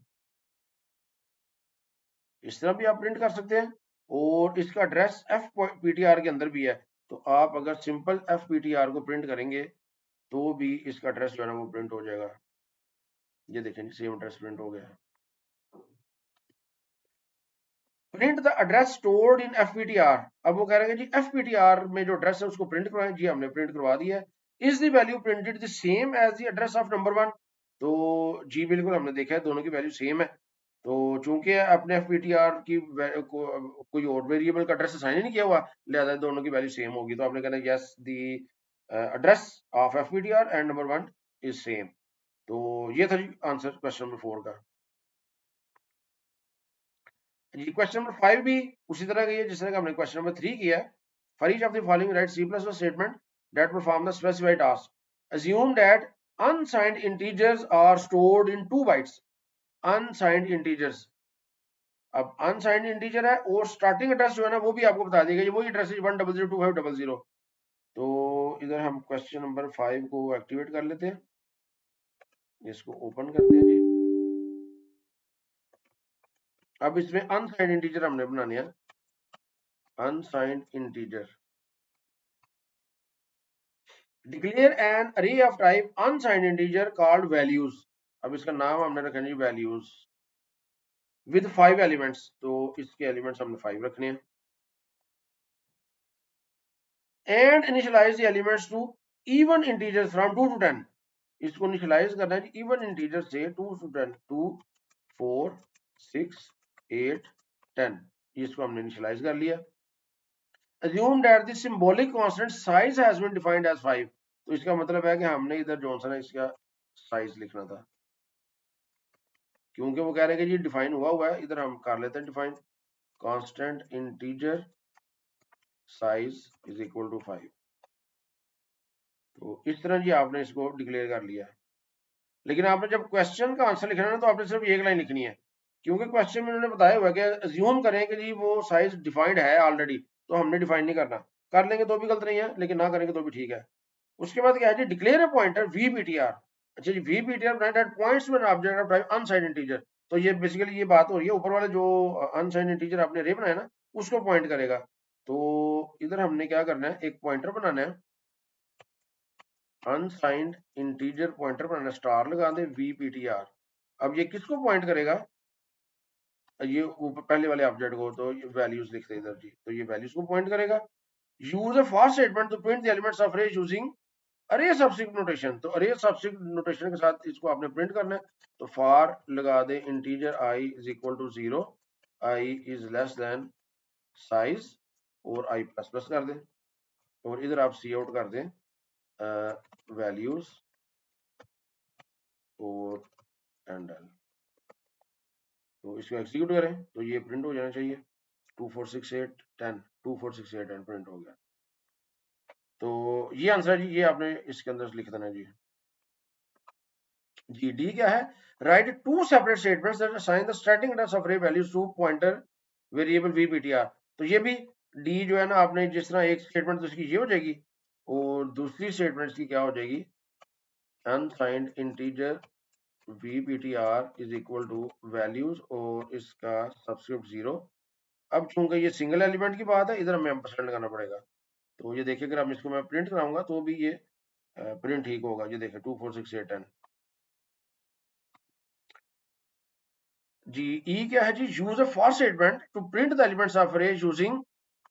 Speaker 1: इस तरह भी आप प्रिंट कर सकते हैं, और इसका एड्रेस fptr के अंदर भी है, तो आप अगर सिंपल fptr को प्रिंट करेंगे तो भी इसका एड्रेस जो है ना वो प्रिंट हो जाएगा। ये देखें सेम एड्रेस प्रिंट हो गया। Print the address stored in FPTR. अब वो कह रहे हैं जी एफपीटीआर में जो एड्रेस है उसको प्रिंट करवाएं। जी हमने प्रिंट करवा दिया है। Is the value printed the same as the address of number 1? तो जी बिल्कुल हमने देखा है दोनों की वैल्यू सेम है। तो चूंकि अपने एफपीटीआर की कोई और वेरिएबल का एड्रेस असाइन नहीं किया हुआ, लिहाजा दोनों की वैल्यू सेम होगी। तो आपने कहना yes the address of FPTR and number 1 is same. तो ये था जी आंसर क्वेश्चन नंबर 4 का। जी क्वेश्चन नंबर 5 भी उसी तरह का ही है जिस तरह का हमने क्वेश्चन नंबर 3 किया है। For each of the following right C++ statement that perform the specified task. Assume that unsigned integers are stored in 2 bytes. Unsigned integers, अब अनसाइंड इंटीजर है और स्टार्टिंग एड्रेस जो है ना वो भी आपको बता देगा, ये वही एड्रेस है 1002500। तो इधर हम क्वेश्चन नंबर 5 को एक्टिवेट कर लेते हैं, इसको ओपन करते हैं जी। अब इसमें अनसाइंड इंटीजर हमने बनाने हैं। Unsigned integer, declare N array of type unsigned integer called values. अब इसका नाम हमने रखा जी वैल्यूज विद 5 एलिमेंट्स। तो इसके एलिमेंट्स हमने 5 रखने हैं। And initialize the elements to even integers from 2 to 10। इसको इनिशियलाइज करना है इवन इंटीजर से 2 to 10, 2 4 6 8 10। इसको हमने इनिशियलाइज कर लिया। assume that the symbolic constant size has been defined as 5। तो इसका मतलब है कि हमने इधर जॉनसन है इसका साइज लिखना था, क्योंकि वो कह रहे हैं कि जी डिफाइन हुआ हुआ है। इधर हम कर लेते हैं define constant integer size is equal to 5। तो इस तरह जी आपने इसको डिक्लेयर कर लिया। लेकिन आपने जब क्वेश्चन का आंसर लिखना है ना तो आपने सिर्फ एक लाइन लिखनी है, क्योंकि क्वेश्चन में उन्होंने बताया हुआ है कि अज्यूम करें कि जी वो साइज डिफाइंड है ऑलरेडी, तो हमने डिफाइन नहीं करना। कर लेंगे तो भी गलत नहीं है, लेकिन ना करेंगे तो भी ठीक है। उसके बाद क्या है जी डिक्लेयर अ पॉइंटर VPTR। अच्छा जी VPTR that points to an object of type unsigned integer. तो ये बेसिकली ये बात हो रही है ऊपर वाले जो अनसाइंड इंटीजर आपने रे बनाया ना उसको पॉइंट करेगा। तो इधर हमने क्या करना है, एक पॉइंटर बनाना है अनसाइंड इंटीजर पॉइंटर बनाना, स्टार लगा दे VPTR। अब ये किसको पॉइंट करेगा, ये ऊपर पहले वाले ऑब्जेक्ट को। तो ये वैल्यूज लिखते हैं इधर जी, तो ये वैल्यूज को पॉइंट करेगा। Use a for statement to print the elements of array using array subscript notation. तो अरे सबस्क्रिप्ट नोटेशन के साथ इसको आपने प्रिंट करना है। तो फॉर लगा दे integer I is equal to 0, I is less than size और I प्लस प्लस कर दें। और इधर आप सी आउट कर दें वैल्यूज और एंड एल। तो इसको एग्जीक्यूट करें तो ये प्रिंट हो जाना चाहिए 2 4 6 8 10, 2 4 6 8 10 प्रिंट हो गया। तो ये आंसर है जी, ये आपने इसके अंदर लिख देना जी। जी डी क्या है, write two separate statements that assign the static address of array values to pointer variable VPTR। तो ये भी डी जो है ना, आपने जिस तरह एक स्टेटमेंट तो इसकी ये हो जाएगी और दूसरी स्टेटमेंट की क्या हो जाएगी unsigned integer VPTR is equal to values और इसका सबस्क्रिप्ट 0। अब चूंकि ये सिंगल एलिमेंट की बात है, इधर हमें एम्परसेंड करना पड़ेगा। तो ये देखिए अगर हम इसको मैं प्रिंट कराऊंगा तो भी ये प्रिंट ठीक होगा। ये देखिए 2 4 6 8 10। जी ई क्या है जी, use a for statement to print the elements of array using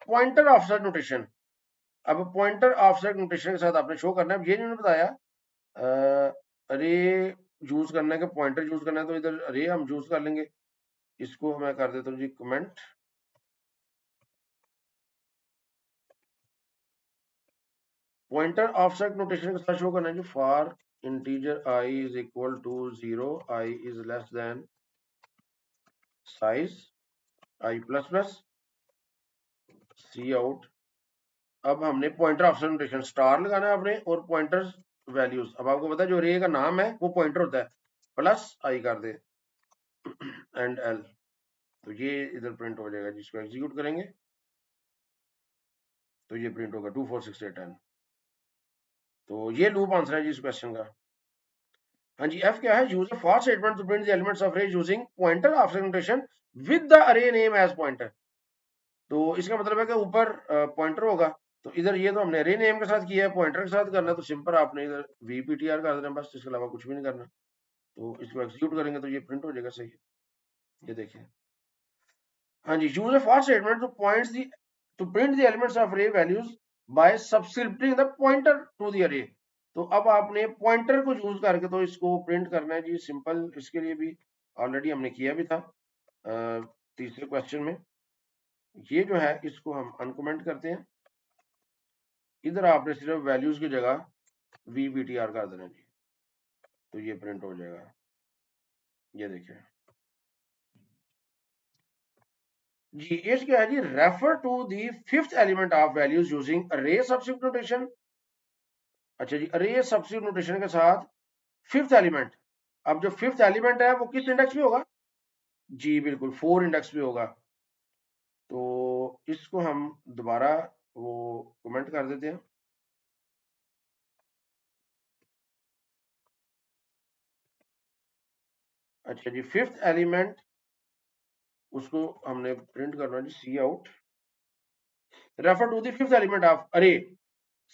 Speaker 1: pointer offset notation. अब पॉइंटर ऑफसेट नोटेशन के साथ आपने शो करना है। ये इन्होंने बताया अरे यूज करना है कि पॉइंटर यूज करना है, तो इधर अरे हम यूज कर लेंगे। इसको मैं कर देता हूँ जी कमेंट पॉइंटर ऑफसेट नोटेशन के साथ शो करना है जी for integer I is equal to 0, I is less than size I plus plus C out. अब हमने पॉइंटर ऑफसेट नोटेशन स्टार लगाना है आपने और पॉइंटर्स वैल्यूज। अब आपको पता है जो रे का नाम है वो पॉइंटर होता है, प्लस I कर दे एंड L। तो ये इधर प्रिंट हो जाएगा, जिसको एग्जीक्यूट करेंगे तो ये प्रिंट होगा 2 4 6 8 10। तो ये लूप आंसर है जी इस क्वेश्चन का। हाँ जी एफ क्या है, use a for statement to print the elements of array using pointer offset notation with the array name as pointer. तो इसका मतलब है कि ऊपर पॉइंटर होगा तो इधर ये तो हमने अरे नेम के साथ किया है, पॉइंटर के साथ करना है तो सिंपल आपने इधर VPTR कर देना बस, इसके अलावा कुछ भी नहीं करना। तो इसको एग्जीक्यूट करेंगे तो ये प्रिंट हो जाएगा सही। ये देखिए, हाँ जी, use a for statement to points the to print the elements of array values by subscripting the pointer to the array. तो अब आपने पॉइंटर को यूज करके तो इसको प्रिंट करना है जी, सिंपल। इसके लिए भी ऑलरेडी हमने किया भी था तीसरे क्वेश्चन में। ये जो है इसको हम अनकमेंट करते हैं, इधर आपने सिर्फ वैल्यूज की जगह VPTR कर देना जी, तो ये प्रिंट हो जाएगा। ये देखिए जी, एज क्या है जी, refer to the fifth element of values using array substitute notation. अच्छा जी, अरे सब्स्टिट्यूट नोटेशन के साथ फिफ्थ एलिमेंट। अब जो फिफ्थ एलिमेंट है वो किस इंडेक्स पे होगा जी, बिल्कुल 4 इंडेक्स पे होगा। तो इसको हम दोबारा वो कमेंट कर देते हैं। अच्छा जी, फिफ्थ एलिमेंट उसको हमने प्रिंट करना जी, C out refer to the fifth element of array,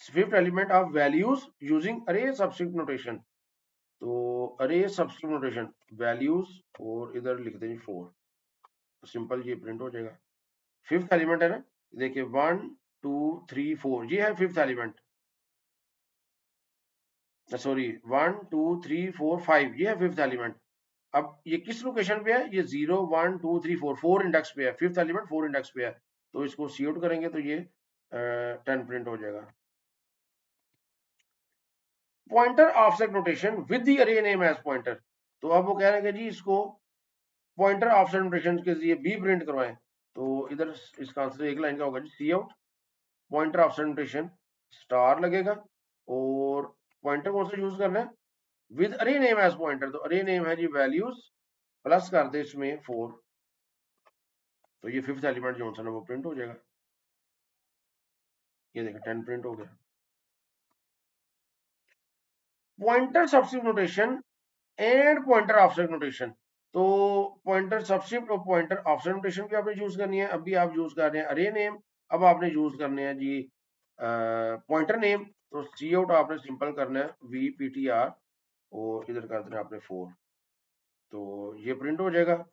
Speaker 1: fifth element of values using array substitute notation. तो अरे सब्स्टिट्यूट नोटेशन वैल्यूज और इधर लिख देंगे 4, तो सिंपल ये प्रिंट हो जाएगा। फिफ्थ एलिमेंट है ना, देखिए 1 2 3 4 ये है फिफ्थ एलिमेंट, सॉरी 1 2 3 4 5 ये है फिफ्थ एलिमेंट। अब ये किस लोकेशन पे है, ये 0 1 2 3 4 4 इंडेक्स पे है, फिफ्थ एलिमेंट 4 इंडेक्स पे है। तो इसको सी आउट करेंगे तो ये 10 प्रिंट हो जाएगा। Pointer offset notation with the array name as pointer. तो अब वो कह रहे हैं कि जी इसको पॉइंटर ऑफसेट नोटेशन के लिए भी प्रिंट करवाएं। तो इधर इसका आंसर एक लाइन का होगा जी, C out pointer offset notation star लगेगा, और पॉइंटर कौन सा यूज करना है, with array name as pointer. तो अरे नेम है जी वैल्यूज, प्लस कर दे इसमें 4, तो ये फिफ्थ एलिमेंट जो है वो प्रिंट हो जाएगा। ये देखिए 10 प्रिंट हो गया। Pointer substitute notation and pointer offset notation. तो पॉइंटर सब्स्टिट्यूट और पॉइंटर ऑफसेट नोटेशन भी आपने यूज करनी है। अभी आप यूज कर रहे हैं अरे नेम, अब आपने यूज करने हैं जी पॉइंटर नेम। तो सी आउट आपने सिंपल करना है VPTR और इधर कर देना आपने 4, तो ये प्रिंट हो जाएगा।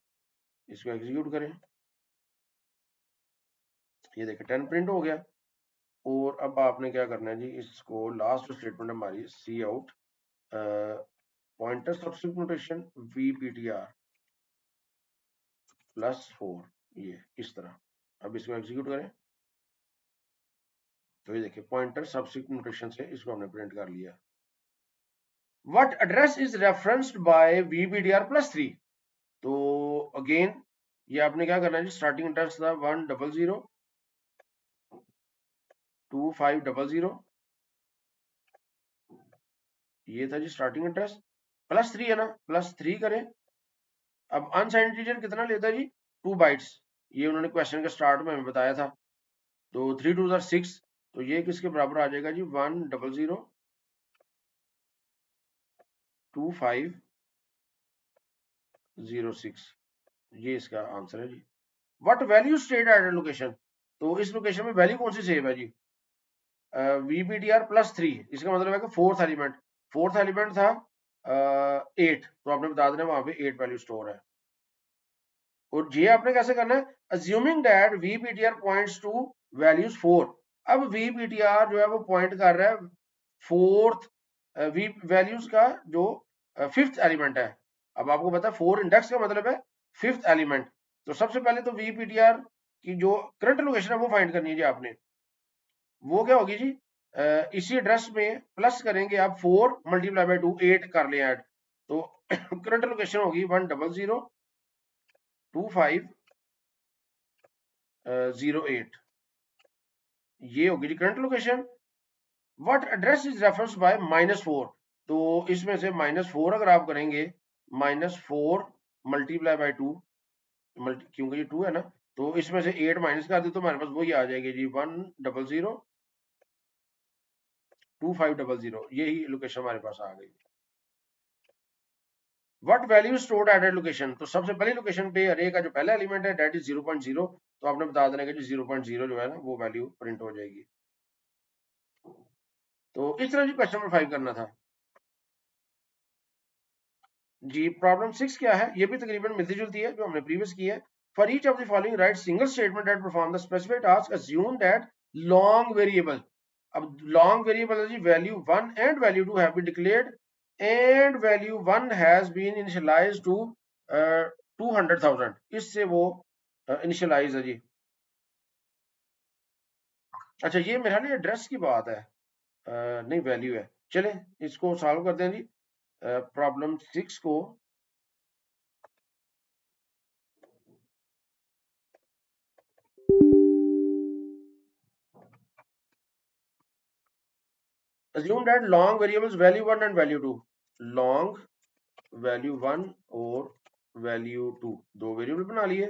Speaker 1: इसको एग्जीक्यूट करें, ये देखिए 10 प्रिंट हो गया। और अब आपने क्या करना है जी, इसको लास्ट स्टेटमेंट हमारी C out pointer substitute notation VPTR +4, ये इस तरह। अब इसको एग्जीक्यूट करें तो ये देखिए पॉइंटर सब्स्टिट्यूट नोटेशन से इसको हमने प्रिंट कर लिया। What address is referenced by VPTR +3। तो अगेन ये आपने क्या करना है जी, स्टार्टिंग एड्रेस था 100 2500, ये था जी स्टार्टिंग एड्रेस, +3 है ना, +3 करें। अब अनसाइंड इंटीजर कितना लेता है जी, 2 बाइट्स, ये उन्होंने क्वेश्चन के स्टार्ट में हमें बताया था। तो 3 2 6, तो ये किसके बराबर आ जाएगा जी, 1002506, ये इसका आंसर है जी। What value state at location. तो इस लोकेशन में वैल्यू कौन सी सेव है जी, VPTR +3, इसका मतलब है कि फोर्थ एलिमेंट था 8, तो आपने बता देना वहां पे 8 वैल्यू स्टोर है। और ये आपने कैसे करना है, assuming that VPTR points to values 4। अब VPTR जो है वो पॉइंट कर रहा है फोर्थ वैल्यूज का जो फिफ्थ एलिमेंट है। अब आपको पता है 4 इंडेक्स का मतलब है फिफ्थ एलिमेंट। तो सबसे पहले तो VPTR की जो करंट लोकेशन है वो फाइंड करनी है जी आपने। वो क्या होगी जी, इसी एड्रेस में प्लस करेंगे आप 4 × 2 8 कर ले ऐड। तो करंट लोकेशन होगी 1002508, ये होगी जी current location. What address is reference by -4। तो इसमें से -4 अगर आप करेंगे, -4 × 2, क्योंकि ये 2 है ना, तो इसमें से 8 माइनस कर दे तो हमारे पास वही आ जाएगी जी 1002500, यही लोकेशन हमारे पास आ गई। What value stored at location. तो सबसे पहली लोकेशन पे अरे का जो पहला एलिमेंट है दैट इज 0.0, तो आपने बता देना कि 0.0 जो है ना वो वैल्यू प्रिंट हो जाएगी। तो इस तरह जी क्वेश्चन नंबर 5 करना था जी। प्रॉब्लम 6 क्या है, ये भी तकरीबन मिलती जुलती है जो हमने प्रीवियस की है। For each of the following write single statement that perform the specified task assume that long variable. अब लॉन्ग वेरिएबल है जी value 1 and value 2 have been declared and value 1 has been initialized to 200,000। इससे वो initialise है जी। अच्छा ये मेरा ना एड्रेस की बात है, नहीं वैल्यू है। चलें इसको सॉल्व करते हैं जी। प्रॉब्लम 6 को assume that long variables value 1 and value 2, long value 1 और value 2 दो वेरिएबल बना लिए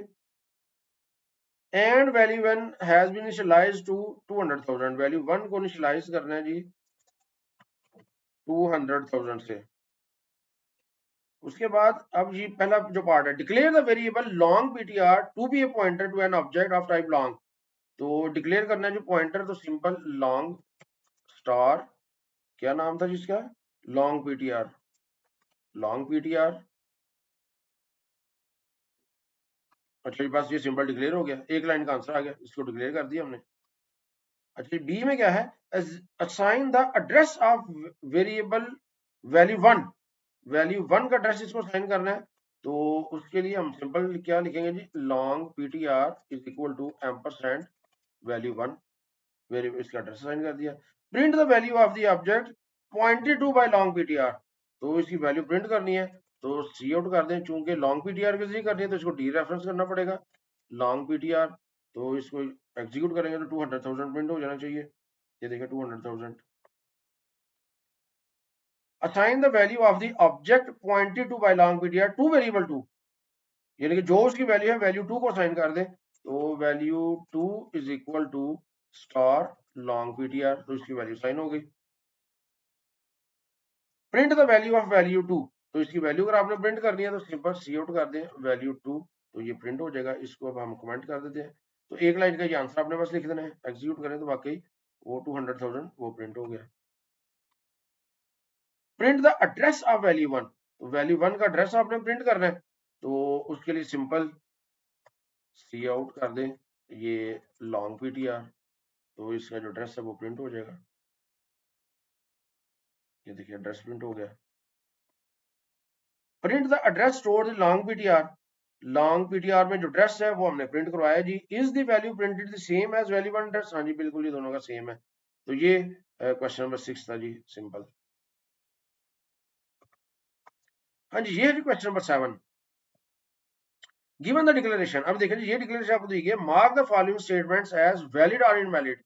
Speaker 1: and value 1 has been initialized to 200,000। Value 1 को इनिशियलाइज करना है जी 200,000 से। उसके बाद अब जी पहला जो पार्ट है, declare the variable long ptr to be a pointer to an object of type long. तो डिक्लेयर करना है जो पॉइंटर, तो सिंपल लॉन्ग स्टार, क्या नाम था जिसका, लॉन्ग ptr, लॉन्ग ptr। अच्छा बस ये सिंपल डिक्लेयर हो गया, एक लाइन का आंसर आ गया, इसको डिक्लेयर कर दिया हमने। अच्छा बी में क्या है, assign the address of variable value 1, value 1 का एड्रेस इसको असाइन करना है। तो उसके लिए हम सिंपल क्या लिखेंगे जी, long ptr is equal to ampersand value 1, variable इसका एड्रेस असाइन कर दिया। Print the value of the object pointed to by long ptr, तो इसकी वैल्यू प्रिंट करनी है तो सी आउट कर दें, चूंकि लॉन्ग ptr के जरिए करनी है तो इसको डी रेफरेंस करना पड़ेगा लॉन्ग ptr। तो इसको एग्जीक्यूट करेंगे तो 200,000 प्रिंट हो जाना चाहिए। ये देखिए 200,000। Assign the value of the object pointed to by long ptr to variable 2, यानी कि जो उसकी वैल्यू है वैल्यू 2 को असाइन कर दें। तो value 2 is equal to star long ptr, तो इसकी वैल्यू साइन हो गई। Print the value of value 2, तो इसकी वैल्यू अगर आपने प्रिंट करनी है तो सिंपल सी आउट कर दें वैल्यू 2, तो ये प्रिंट हो जाएगा। इसको अब हम कमेंट कर देते हैं। तो एक लाइन का ये आंसर आपने बस लिख देना है, एग्जीक्यूट करें तो वाकई वो 200,000 वो प्रिंट हो गया। Print the address of value 1, तो वैल्यू 1 का एड्रेस आपने प्रिंट करना है। तो उसके लिए सिंपल सी आउट कर दें ये लॉन्ग ptr, तो इसका जो एड्रेस है वो प्रिंट हो जाएगा। ये देखिए एड्रेस प्रिंट हो गया। Print the address stored in long ptr, long ptr में जो एड्रेस है वो हमने प्रिंट करवाया जी। Is the value printed the same as value 1 address, हाँ जी बिल्कुल ये दोनों का सेम है। तो ये क्वेश्चन नंबर 6 था जी, सिंपल। हाँ जी ये है जी question number 7। Given the declaration, अब देखिए ये डिक्लेरेशन आपको दी गई है, mark the following statements as valid और इनवैलिड।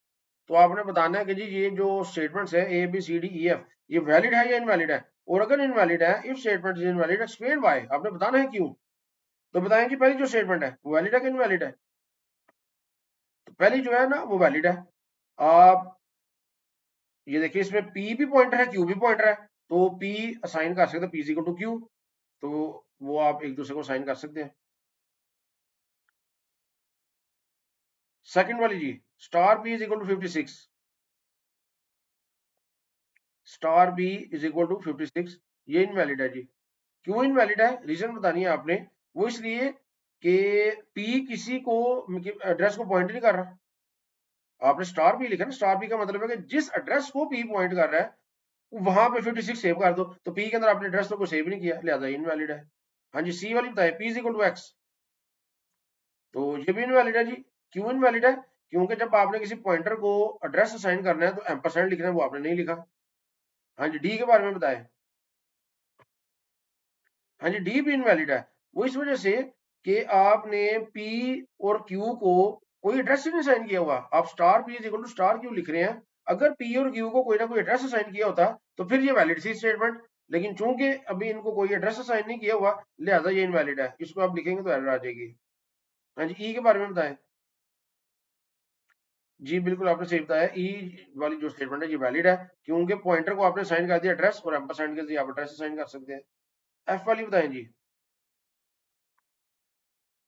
Speaker 1: तो आपने बताना है कि जी ये जो स्टेटमेंट्स है A B C D E F, ये वैलिड है या इनवैलिड है, और अगर इनवैलिड है, if statement is invalid explain why, आपने बताना है क्यों। तो बताएं कि पहली जो स्टेटमेंट है वो वैलिड है कि इनवैलिड है। तो पहली जो है ना वो वैलिड है। आप ये देखिए इसमें पी भी पॉइंटर है, क्यू भी पॉइंटर है, तो पी असाइन कर सकते हैं, पी इक्वल टू क्यू, तो वो आप एक दूसरे को असाइन कर सकते हैं। सेकंड वाली जी, star P is equal to 56, star B is equal to 56, ये इनवैलिड है जी। क्यों इनवैलिड है, रीजन बतानी है आपने। वो इसलिए कि पी किसी को एड्रेस को पॉइंट नहीं कर रहा। आपने स्टार पी लिखा ना, स्टार पी का मतलब है कि जिस एड्रेस को पी पॉइंट कर रहा है वहां पे 56 सेव कर दो, तो पी के अंदर आपने एड्रेस तो कोई सेव नहीं किया, लिहाजा इनवैलिड है। हाँ जी सी वाली बताए, P is equal to X, तो ये भी इनवैलिड है जी। क्यों इनवैलिड है, क्योंकि जब आपने किसी पॉइंटर को एड्रेस असाइन करना है तो एम्परसेंड लिखना है, वो आपने नहीं लिखा। हाँ जी डी के बारे में बताएं। हाँ जी डी भी इनवैलिड है, वो इस वजह से कि आपने पी और क्यू को कोई एड्रेस ही नहीं असाइन किया हुआ। आप star P is equal to star Q लिख रहे हैं, अगर पी और क्यू को कोई ना कोई एड्रेस असाइन किया होता तो फिर ये वैलिड थी स्टेटमेंट, लेकिन चूंकि अभी इनको कोई एड्रेस असाइन नहीं किया हुआ लिहाजा ये इनवैलिड है। इसको आप लिखेंगे तो एरर आ जाएगी। हाँ जी ई के बारे में बताएं। जी बिल्कुल आपने सही बताया, ई वाली जो स्टेटमेंट है ये वैलिड है, क्योंकि पॉइंटर को आपने असाइन कर दिया एड्रेस, और एम्परसेंड के जरिए आप एड्रेस असाइन कर सकते हैं। एफ वाली बताएं जी।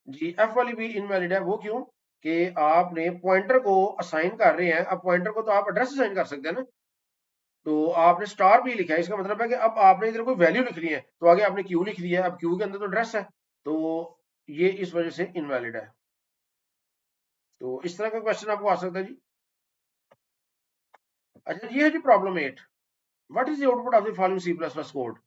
Speaker 1: जी एफ वाली भी इनवैलिड है, वो क्यों। कि आपने पॉइंटर को असाइन कर रहे हैं। अब पॉइंटर को तो आप एड्रेस असाइन कर सकते हैं ना, तो आपने स्टार भी लिखा है, इसका मतलब है कि अब आपने इधर कोई वैल्यू लिख ली है, तो आगे आपने क्यू लिख दिया है, अब क्यू के अंदर तो एड्रेस है, तो ये इस वजह से इनवैलिड है। तो इस तरह का क्वेश्चन आपको आ सकता है जी। अच्छा, ये है जी problem 8। What is the output of the following C plus plus code.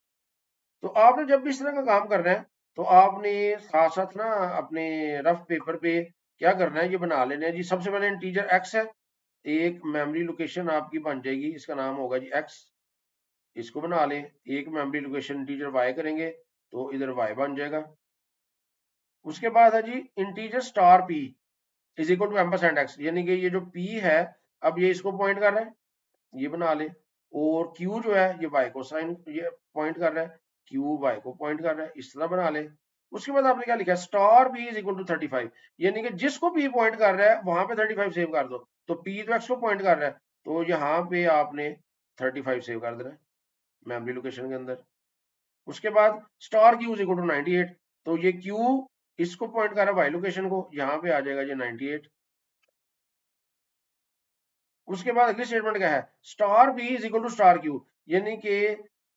Speaker 1: तो आपने जब भी इस तरह का काम करना है, तो आपने साथ साथ ना अपने रफ पेपर पे क्या करना है, ये बना लेना है जी। सबसे पहले इंटीजर एक्स है, एक मेमोरी लोकेशन आपकी बन जाएगी, इसका नाम होगा जी एक्स, इसको बना लें। एक मेमोरी लोकेशन इंटीजर वाई करेंगे तो इधर वाई बन जाएगा। उसके बाद है जी integer star P is equal to ampersand X, यानी कि ये जो पी है, अब ये इसको पॉइंट कर रहा है, ये बना ले। और क्यू जो है ये वाई को साइन ये पॉइंट कर रहा है, क्यू वाई को पॉइंट कर रहा है, इस तरह बना ले। उसके बाद आपने क्या लिखा है, star P is equal to 35, यानी कि जिसको पी पॉइंट कर रहा है वहां पे 35 सेव कर दो। तो पी तो एक्स को पॉइंट कर रहा है, तो यहाँ पे आपने 35 सेव कर देना है मेमोरी लोकेशन के अंदर। उसके बाद star Q is equal to 98, तो ये क्यू इसको पॉइंट कर रहा है वाई लोकेशन को, यहाँ पे आ जाएगा ये 98। उसके बाद अगली स्टेटमेंट क्या है, star B is equal to star Q, यानी कि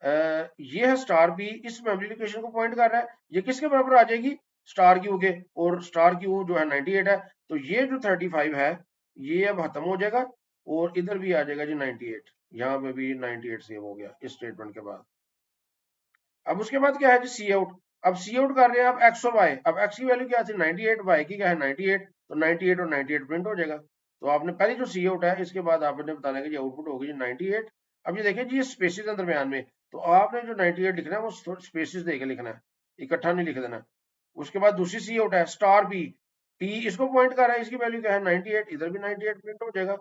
Speaker 1: ये है स्टार बी, इस मेमोरी लोकेशन को पॉइंट कर रहा है, ये किसके बराबर आ जाएगी, स्टार क्यू के, और स्टार क्यू जो है 98 है, तो ये जो 35 है ये अब खत्म हो जाएगा, और इधर भी आ जाएगा जी 98, यहाँ पे भी 98 सेव हो गया इस स्टेटमेंट के बाद। अब उसके बाद क्या है जी सी आउट। अब सी आउट कर रहे हैं आप एक्स और वाई, अब एक्स की वैल्यू क्या थी 98, वाई की क्या है 98, तो 98 और 98 प्रिंट हो जाएगा। तो आपने पहली जो सी आउट है, इसके बाद आपने बताना है कि आउटपुट होगी जी 98। अब ये देखिए जी, ये स्पेसिस है दरमियान में, तो आपने जो 98 लिखना है वो स्पेसिस देके लिखना है, इकट्ठा नहीं लिख देना। उसके बाद दूसरी सी आउट है स्टार पी, पी इसको पॉइंट कर रहा है, इसकी वैल्यू क्या है 98, इधर भी 98 प्रिंट हो जाएगा।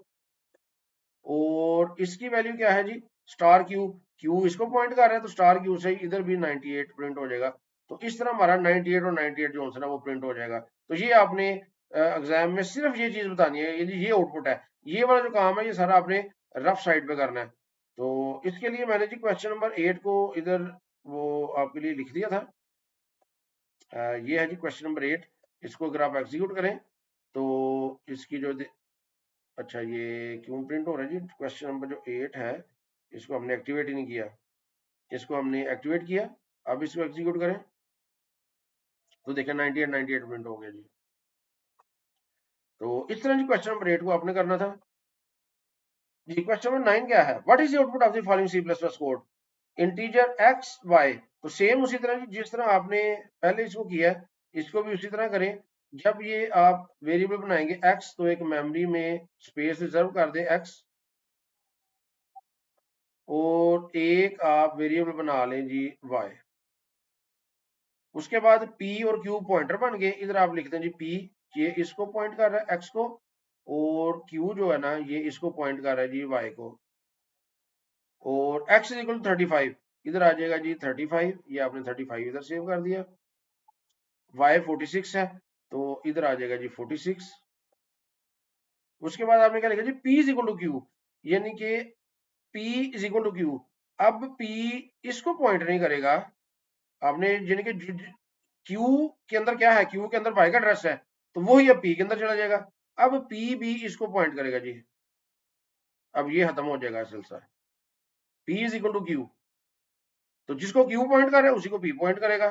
Speaker 1: और इसकी वैल्यू क्या है जी स्टार क्यू, क्यू इसको पॉइंट कर रहा है, तो स्टार क्यू से इधर भी 98 प्रिंट हो जाएगा। तो इस तरह हमारा 98 और 98 जो आंसर है वो प्रिंट हो जाएगा। तो ये आपने एग्जाम में सिर्फ ये चीज बतानी है, यदि ये आउटपुट है, ये वाला जो काम है ये सारा आपने रफ साइड पे करना है। तो इसके लिए मैंने जी क्वेश्चन नंबर 8 को इधर वो आपके लिए लिख दिया था। ये है जी क्वेश्चन नंबर 8, इसको अगर आप एग्जीक्यूट करें तो इसकी जो अच्छा, ये क्यों प्रिंट हो रहा है जी, क्वेश्चन नंबर जो 8 है इसको हमने एक्टिवेट ही नहीं किया, इसको हमने एक्टिवेट किया। अब इसको एग्जीक्यूट करें तो देखें 98 98 प्रिंट हो गया जी। तो इस तरह जी क्वेश्चन नंबर 8 को आपने करना था जी। क्वेश्चन नंबर 9 क्या है, what is the output of the following C plus plus code, integer X Y. तो सेम उसी तरह जिस तरह आपने पहले इसको किया है इसको भी उसी तरह करें। जब ये आप वेरिएबल बनाएंगे एक्स, तो एक मेमोरी में स्पेस रिजर्व कर दें एक्स, और एक आप वेरिएबल बना लें जी वाई। उसके बाद P और Q पॉइंटर बन गए, इधर आप लिखते हैं जी P, ये इसको पॉइंट कर रहा है x को, और Q जो है ना ये इसको पॉइंट कर रहा है जी y को। और x इज इक्वल टू 35, इधर आ जाएगा जी 35, ये आपने 35 इधर सेव कर दिया। y 46 है, तो इधर आ जाएगा जी 46। उसके बाद आपने क्या लिखा जी P is equal to Q, यानी कि P is equal to Q। अब P इसको पॉइंट नहीं करेगा, आपने यानी कि क्यू के अंदर क्या है, क्यू के अंदर वाई का एड्रेस है, तो वो ही अब पी के अंदर चला जाएगा। अब पी भी इसको पॉइंट करेगा जी, अब ये खत्म हो जाएगा सिलसिला, P is equal to Q, तो जिसको क्यू पॉइंट कर रहा है उसी को पी पॉइंट करेगा।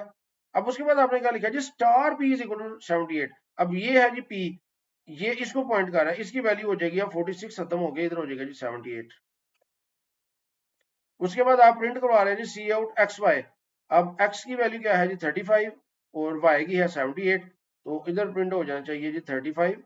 Speaker 1: अब उसके बाद आपने क्या लिखा जी star P is equal to 78, अब ये है जी पी, ये इसको पॉइंट कर रहा है, इसकी वैल्यू हो जाएगी अब 46 खत्म हो गया, इधर हो जाएगा जी 78। उसके बाद आप प्रिंट करवा रहे हैं जी सी आउट एक्स वाई। अब एक्स की वैल्यू क्या है जी 35, और वाई की है 78, तो इधर प्रिंट हो जाना चाहिए जी 35,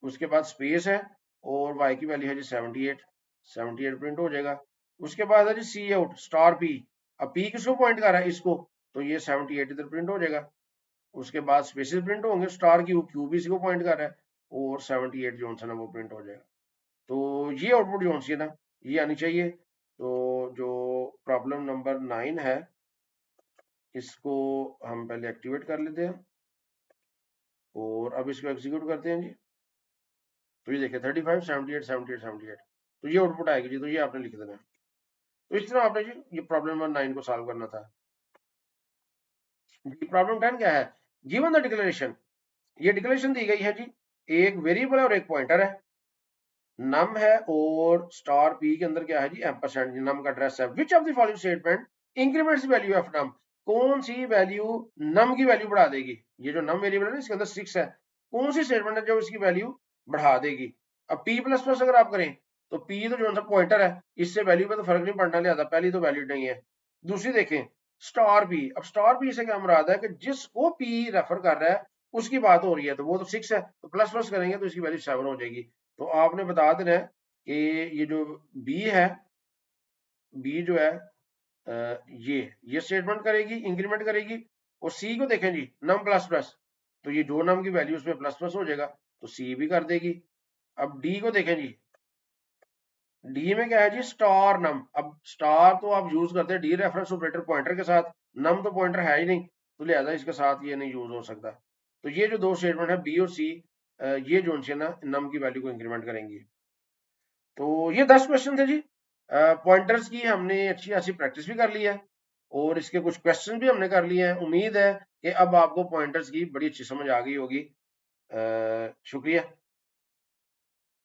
Speaker 1: उसके बाद स्पेस है, और y की वैल्यू है जी 78, 78 प्रिंट हो जाएगा। उसके बाद है जी सी आउट स्टार पी, अब p किसको पॉइंट कर रहा है इसको, तो ये 78 इधर प्रिंट हो जाएगा। उसके बाद स्पेसिस प्रिंट होंगे, स्टार क्यू, क्यू भी इसी को पॉइंट कर रहा है, और 78 जो है ना वो प्रिंट हो जाएगा। तो ये आउटपुट जो है ना ये आनी चाहिए। तो जो प्रॉब्लम नंबर 9 है इसको हम पहले एक्टिवेट कर लेते हैं, और अब इसको एग्जीक्यूट करते हैं जी। तो ये देखिए 35 78 78 78, तो ये आउटपुट आएगी जी, तो ये आपने लिख देना है। तो इस तरह आपने जी ये प्रॉब्लम नंबर 9 को सॉल्व करना था जी। प्रॉब्लम 10 क्या है, गिवन द डिक्लेरेशन ये डिक्लेरेशन दी गई है जी, एक वेरिएबल है और एक पॉइंटर है, नम है और स्टार पी के अंदर क्या है जी एम्परसेंड, नम का एड्रेस है। Which of the following statement increments value of num, कौन सी वैल्यू नम की वैल्यू बढ़ा देगी? ये जो नम वेरिएबल है ना इसके अंदर 6 है, कौन सी स्टेटमेंट है जो इसकी वैल्यू बढ़ा देगी? अब p प्लस प्लस अगर आप करें तो p तो जो सा पॉइंटर है इससे वैल्यू पे तो फर्क नहीं पड़ना, लिहाजा पहली तो वैल्यू नहीं है। दूसरी देखें स्टार p, अब स्टार p से क्या मुराद है कि जिसको p रेफर कर रहा है उसकी बात हो रही है, तो वो तो 6 है, तो प्लस प्लस करेंगे तो इसकी वैल्यू 7 हो जाएगी। तो आपने बता देना है कि ये जो बी है, बी जो है ये स्टेटमेंट करेगी, इंक्रीमेंट करेगी। और सी को देखें जी नम प्लस प्लस, तो ये जो नम की वैल्यू उसमें प्लस प्लस हो जाएगा, तो सी भी कर देगी। अब डी को देखें जी, डी में क्या है जी स्टार नम, अब स्टार तो आप यूज करते हैं डी रेफरेंस ऑपरेटर पॉइंटर के साथ, नम तो पॉइंटर है ही नहीं, तो लिहाजा इसके साथ ये नहीं यूज हो सकता। तो ये जो दो स्टेटमेंट है बी और सी, ये जो है ना नम की वैल्यू को इंक्रीमेंट करेंगी। तो ये 10 क्वेश्चन थे जी, पॉइंटर्स की हमने अच्छी खासी प्रैक्टिस भी कर ली है और इसके कुछ क्वेश्चन भी हमने कर लिए हैं। उम्मीद है कि अब आपको पॉइंटर्स की बड़ी अच्छी समझ आ गई होगी। शुक्रिया।